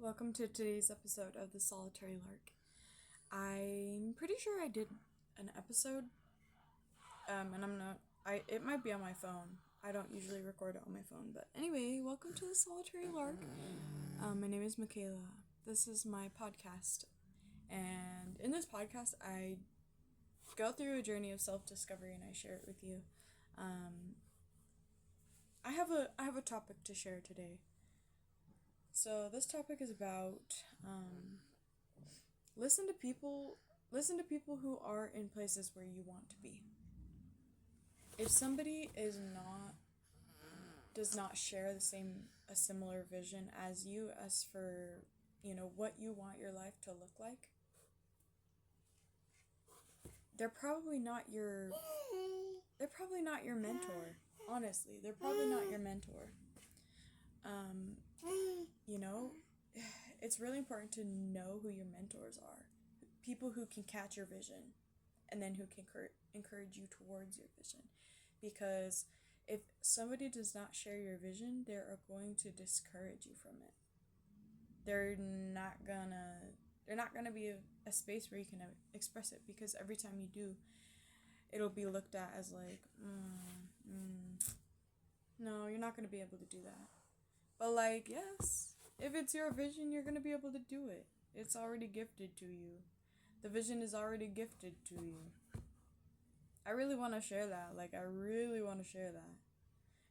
Welcome to today's episode of the Solitary Lark. I'm pretty sure I did an episode, and it might be on my phone. I don't usually record it on my phone, but anyway, welcome to the Solitary Lark. My name is Michaela. This is my podcast, and in this podcast, I go through a journey of self-discovery and I share it with you. I have a topic to share today. So this topic is about listen to people who are in places where you want to be. If somebody does not share a similar vision as you as for, what you want your life to look like, they're probably not your mentor. Honestly, they're probably not your mentor. It's really important to know who your mentors are. People who can catch your vision and then who can encourage you towards your vision. Because if somebody does not share your vision, they are going to discourage you from it. They're not gonna be a space where you can express it, because every time you do, it'll be looked at as like, no, you're not gonna be able to do that. But yes, if it's your vision, you're gonna be able to do it. It's already gifted to you. The vision is already gifted to you. I really want to share that.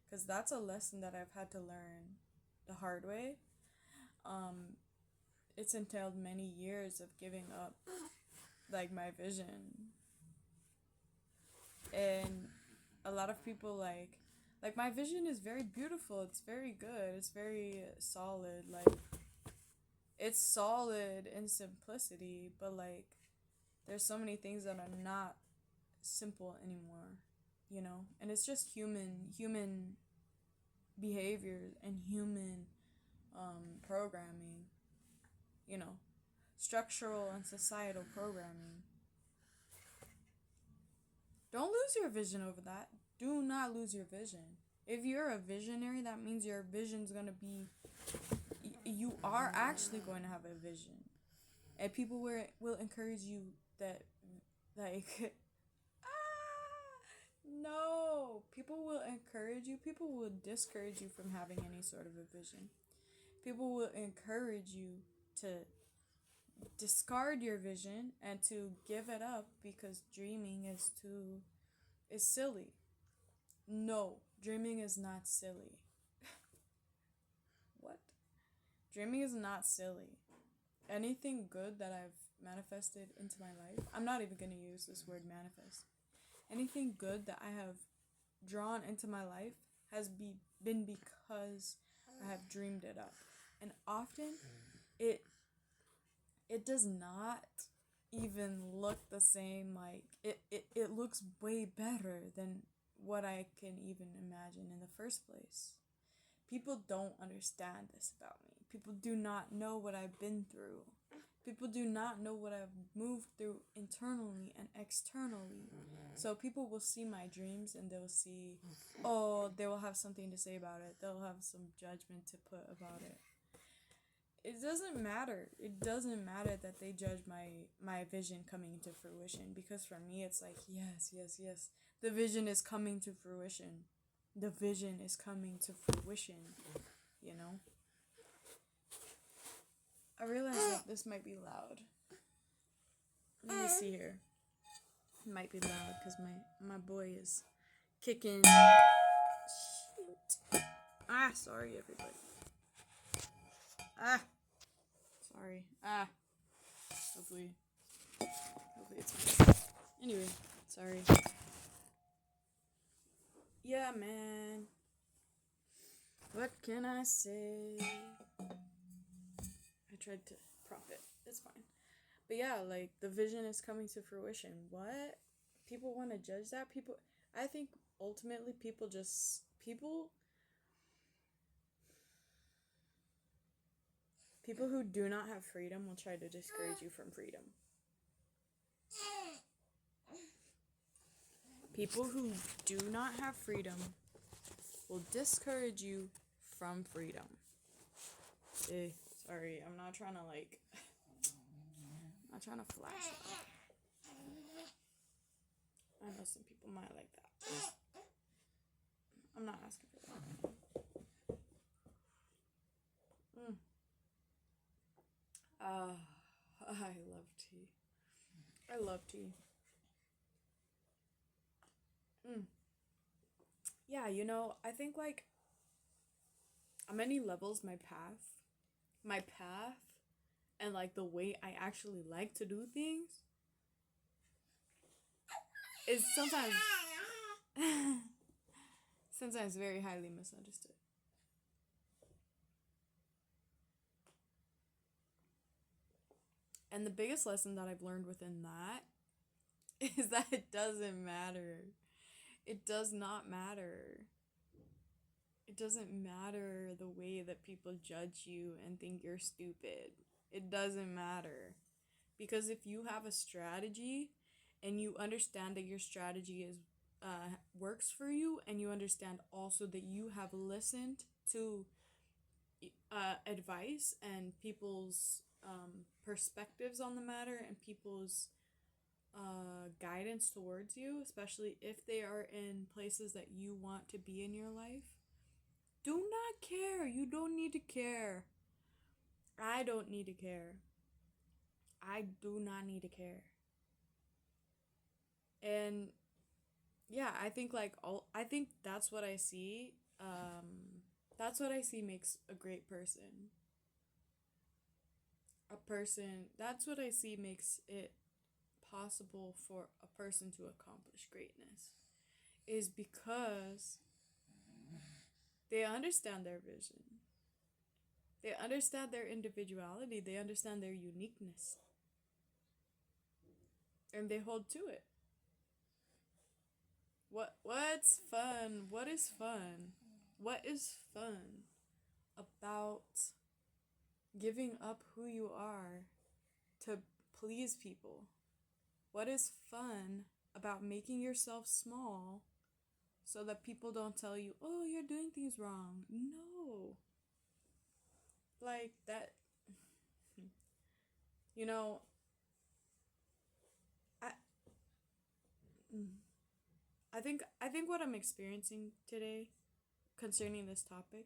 Because that's a lesson that I've had to learn the hard way. It's entailed many years of giving up, my vision. And a lot of people, my vision is very beautiful. It's very good. It's very solid. It's solid in simplicity, but, there's so many things that are not simple anymore, and it's just human behavior and human programming, structural and societal programming. Don't lose your vision over that. Do not lose your vision. If you're a visionary, that means your vision's gonna be, you are actually going to have a vision, and people will encourage you that, no, people will encourage you. People will discourage you from having any sort of a vision. People will encourage you to discard your vision and to give it up because dreaming is silly. No, dreaming is not silly. What? Dreaming is not silly. Anything good that I've manifested into my life, I'm not even going to use this word manifest. Anything good that I have drawn into my life has been because I have dreamed it up. And often it does not even look the same. It looks way better than what I can even imagine in the first place. People don't understand this about me. People do not know what I've been through. People do not know what I've moved through internally and externally. So people will see my dreams and they'll see, they will have something to say about it. They'll have some judgment to put about it. It doesn't matter. It doesn't matter that they judge my vision coming into fruition, because for me it's like, yes. The vision is coming to fruition. The vision is coming to fruition, I realize that this might be loud. Let me see here. It might be loud because my boy is kicking. Shoot. Sorry, everybody. Sorry. Hopefully it's fine. Anyway, sorry. Yeah, man. What can I say? I tried to prop it. It's fine. But yeah, the vision is coming to fruition. What? People want to judge that? I think ultimately people who do not have freedom will try to discourage you from freedom. People who do not have freedom will discourage you from freedom. Sorry. Sorry, I'm not trying to like. I'm not trying to flash out. I know some people might like that. I'm not asking for that. I love tea. I love tea. Yeah, I think like on many levels my path and like the way I actually like to do things is sometimes very highly misunderstood. And the biggest lesson that I've learned within that is that it doesn't matter. It does not matter. It doesn't matter the way that people judge you and think you're stupid. It doesn't matter. Because if you have a strategy and you understand that your strategy is works for you, and you understand also that you have listened to advice and people's perspectives on the matter and people's guidance towards you, especially if they are in places that you want to be in your life, do not care. You don't need to care. I don't need to care. I do not need to care. And yeah, I think that's what I see. That's what I see makes a great person. That's what I see makes it possible for a person to accomplish greatness, is because they understand their vision. They understand their individuality. They understand their uniqueness. And they hold to it. What's fun? What is fun? What is fun about giving up who you are to please people? What is fun about making yourself small so that people don't tell you, "Oh, you're doing things wrong"? No. Like that, you know, I I think what I'm experiencing today concerning this topic,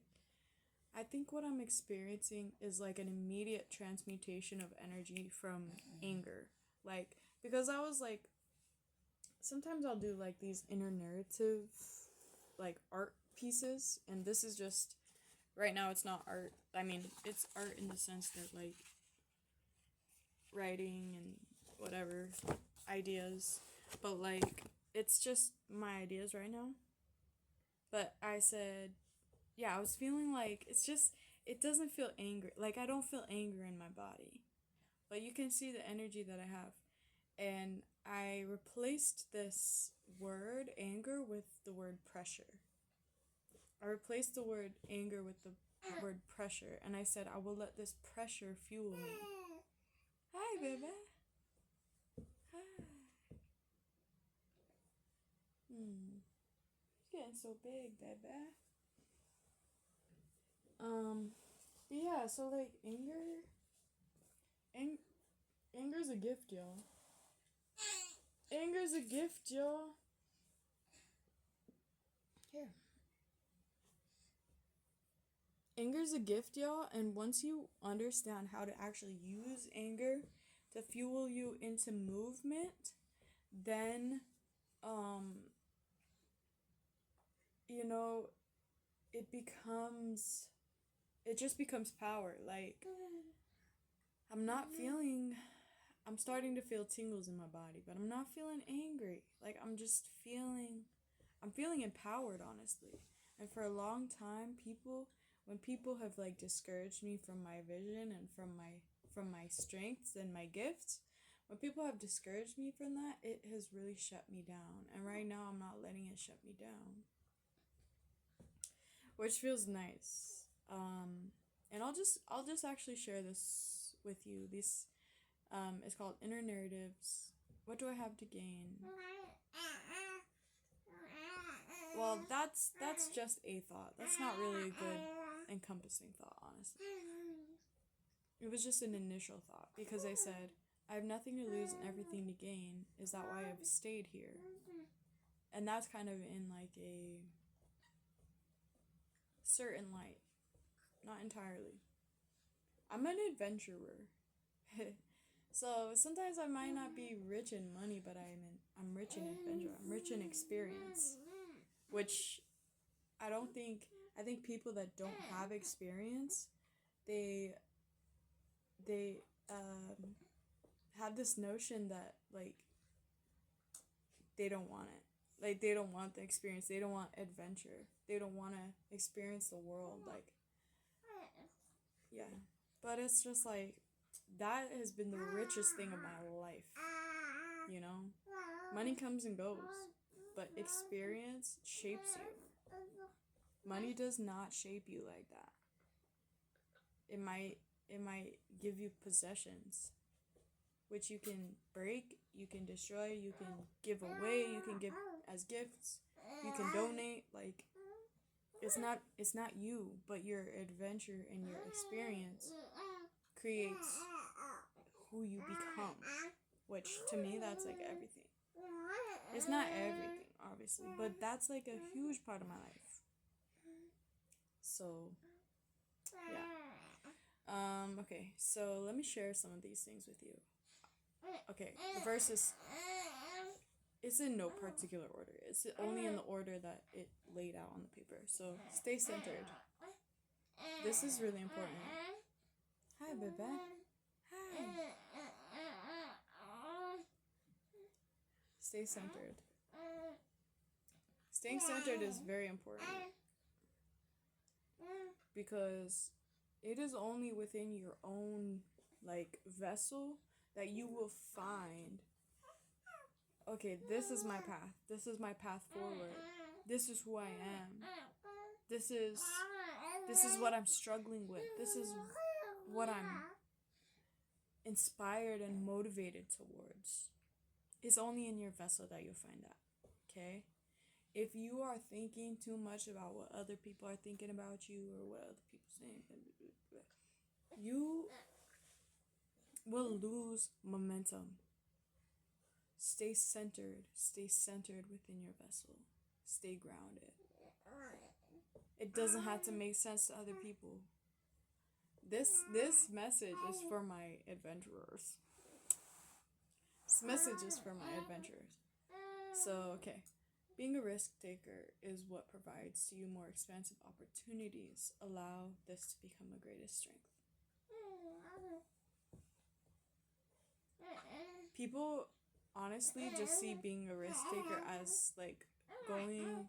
I think what I'm experiencing is like an immediate transmutation of energy from anger. Like, because I was like, sometimes I'll do like these inner narrative, like art pieces, and this is just, right now it's not art. I mean, it's art in the sense that like writing and whatever ideas, but like it's just my ideas right now. But I said, yeah, I was feeling like it doesn't feel angry. Like, I don't feel anger in my body. But you can see the energy that I have. And I replaced this word anger with the word pressure. I replaced the word anger with the word pressure. And I said, I will let this pressure fuel me. Hi, baby. Hi. Getting so big, baby. Yeah, so like ang- anger's a gift, y'all. Anger's a gift, y'all. Here. Anger's a gift, y'all, and once you understand how to actually use anger to fuel you into movement, then um you know, it becomes it just becomes power. Like, I'm not feeling I'm starting to feel tingles in my body, but I'm not feeling angry. Like, I'm feeling empowered, honestly. And for a long time, when people have like discouraged me from my vision and from my strengths and my gifts, when people have discouraged me from that, it has really shut me down. And right now I'm not letting it shut me down, which feels nice. And I'll just actually share this with you. This is called Inner Narratives. What do I have to gain? Well, that's just a thought. That's not really a good encompassing thought, honestly. It was just an initial thought because I said, I have nothing to lose and everything to gain. Is that why I've stayed here? And that's kind of in like a certain light. Not entirely. I'm an adventurer. So sometimes I might not be rich in money, but I'm rich in adventure. I'm rich in experience. Which I think people that don't have experience, they have this notion that like they don't want it. Like they don't want the experience. They don't want adventure. They don't want to experience the world. Like, yeah. But it's just like, that has been the richest thing of my life. You know? Money comes and goes. But experience shapes you. Money does not shape you like that. It might give you possessions, which you can break, you can destroy, you can give away, you can give as gifts, you can donate. Like, it's not you, but your adventure and your experience creates who you become, which to me, that's like everything. It's not everything, obviously, but that's like a huge part of my life. So yeah. Okay, so let me share some of these things with you. Okay, the verse is, it's in no particular order. It's only in the order that it laid out on the paper. So stay centered. This is really important. Hi, baby. Hi. Stay centered. Staying centered is very important because it is only within your own like vessel that you will find, okay, this is my path. This is my path forward. This is who I am. This is what I'm struggling with. This is what I'm inspired and motivated towards. It's only in your vessel that you'll find that. Okay? If you are thinking too much about what other people are thinking about you or what other people are saying, you will lose momentum. Stay centered. Stay centered within your vessel. Stay grounded. It doesn't have to make sense to other people. This message is for my adventurers. This message is for my adventurers. So, okay. Being a risk taker is what provides to you more expansive opportunities. Allow this to become a greatest strength. People honestly just see being a risk taker as like going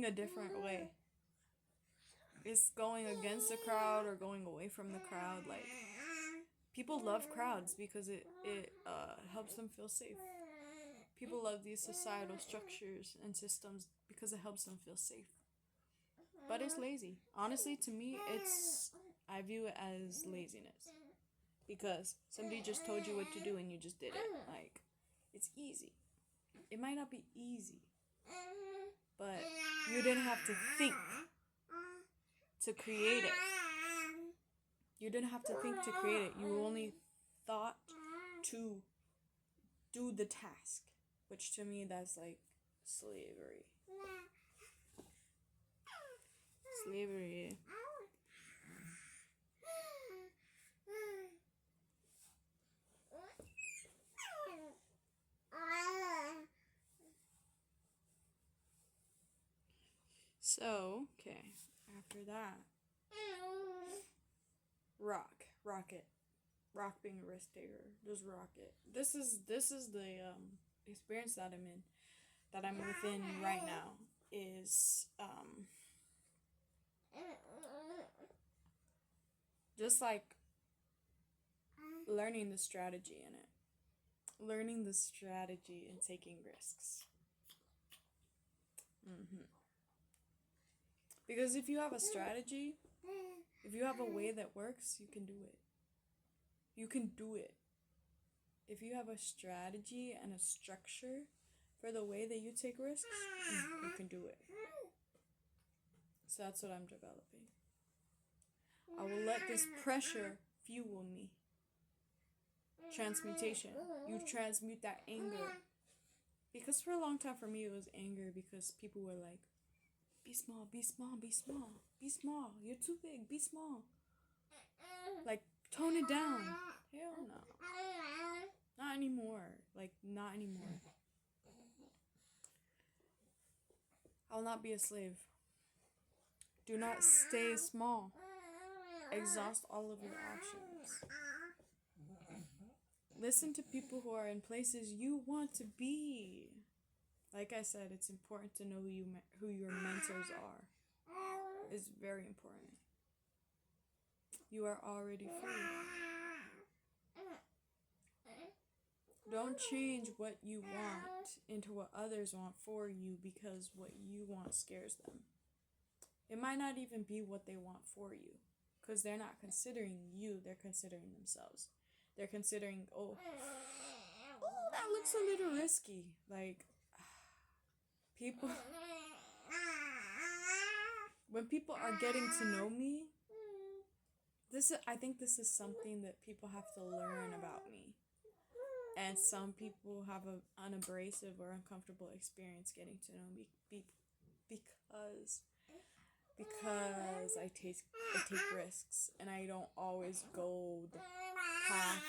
a different way. It's going against the crowd or going away from the crowd. Like, people love crowds because it helps them feel safe. People love these societal structures and systems because it helps them feel safe. But it's lazy. Honestly, to me, I view it as laziness. Because somebody just told you what to do and you just did it. Like, it's easy. It might not be easy, but you didn't have to think to create it. You didn't have to think to create it. You only thought to do the task, which to me, that's like slavery. Slavery. So, okay, after that, rock it. Rock being a risk taker. Just rock it. This is the experience that I'm within right now, is just like learning the strategy in it. Learning the strategy and taking risks. Because if you have a strategy, if you have a way that works, you can do it. You can do it. If you have a strategy and a structure for the way that you take risks, you can do it. So that's what I'm developing. I will let this pressure fuel me. Transmutation. You transmute that anger. Because for a long time for me it was anger because people were like, be small, be small, be small, be small. You're too big, be small. Like, tone it down. Hell no. Not anymore. Like, not anymore. I'll not be a slave. Do not stay small. Exhaust all of your options. Listen to people who are in places you want to be. Like I said, it's important to know who your mentors are. It's very important. You are already free. Don't change what you want into what others want for you because what you want scares them. It might not even be what they want for you because they're not considering you, they're considering themselves. They're considering, oh, that looks a little risky. Like, people, when people are getting to know me, I think this is something that people have to learn about me. And some people have an unabrasive or uncomfortable experience getting to know me because I take risks and I don't always go the path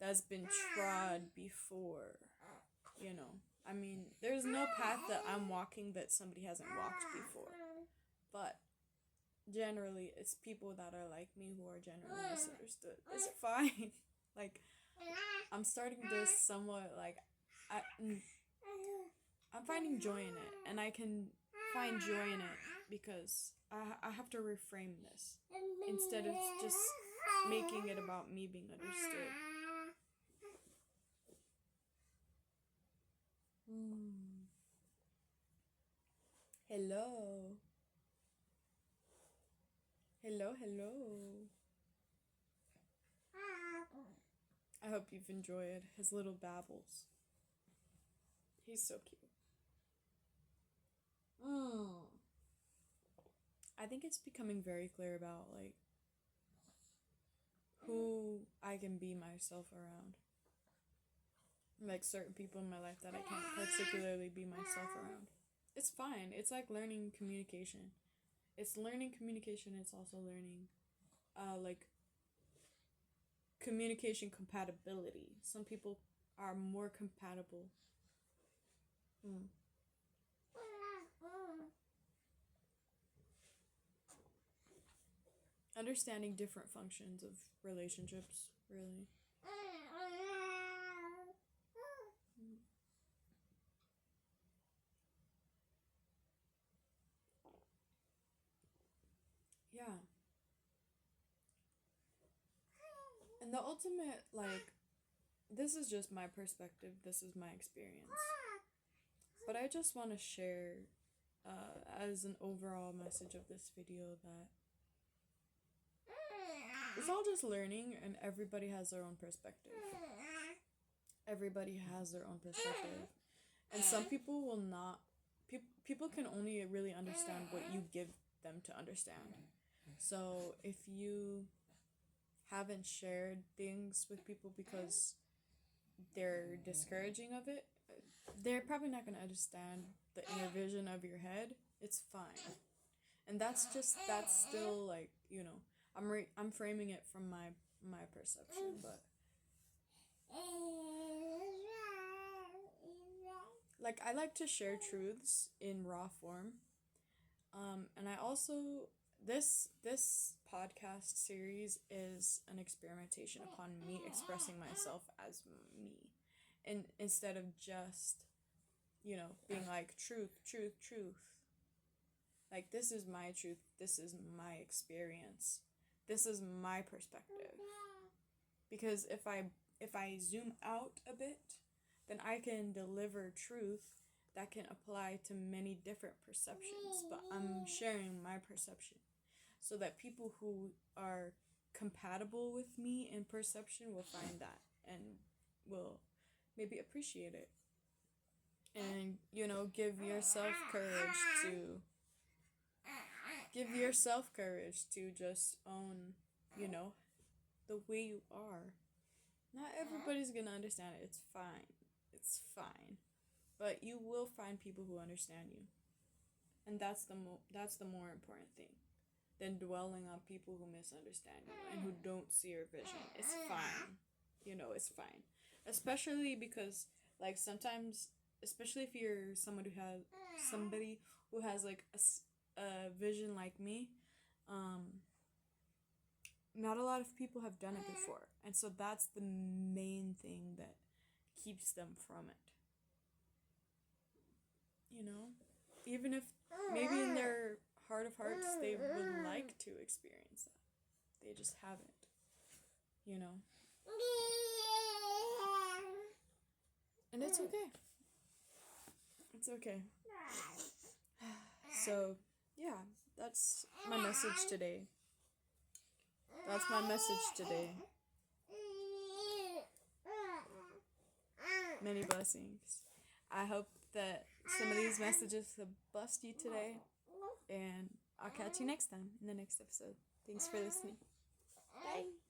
that's been trod before. You know, I mean, there's no path that I'm walking that somebody hasn't walked before. But generally, it's people that are like me who are generally misunderstood. It's fine. Like, I'm starting this somewhat, like, I'm finding joy in it. And I can find joy in it because I have to reframe this. Instead of just making it about me being understood. Hello. Hello, hello. I hope you've enjoyed his little babbles. He's so cute. I think it's becoming very clear about, like, who I can be myself around. Like, certain people in my life that I can't particularly be myself around. It's fine. It's like learning communication. It's learning communication. It's also learning, like, communication compatibility. Some people are more compatible. Understanding different functions of relationships, really. Yeah. And the ultimate, like, this is just my perspective, this is my experience. But I just want to share as an overall message of this video that it's all just learning and everybody has their own perspective. Everybody has their own perspective. And some people will not, people can only really understand what you give them to understand. So if you haven't shared things with people because they're discouraging of it, they're probably not going to understand the inner vision of your head. It's fine. And that's still, like, you know, I'm framing it from my perception, but like, I like to share truths in raw form. And I also, this podcast series is an experimentation upon me expressing myself as me. And instead of just, you know, being like, truth. Like, this is my truth. This is my experience. This is my perspective. Because if I zoom out a bit, then I can deliver truth that can apply to many different perceptions. But I'm sharing my perception so that people who are compatible with me in perception will find that and will maybe appreciate it. And, you know, give yourself courage to Give yourself courage to just own, the way you are. Not everybody's gonna understand it. It's fine. It's fine. But you will find people who understand you. And that's the more important thing than dwelling on people who misunderstand you and who don't see your vision. It's fine. It's fine. Especially because like sometimes, especially if you're somebody who has like a vision like me, not a lot of people have done it before. And so that's the main thing that keeps them from it. Even if maybe in their heart of hearts they would like to experience that. They just haven't. And it's okay. It's okay. So, yeah, that's my message today. Many blessings. I hope that some of these messages have blessed you today. And I'll catch you next time in the next episode. Thanks for listening. Bye.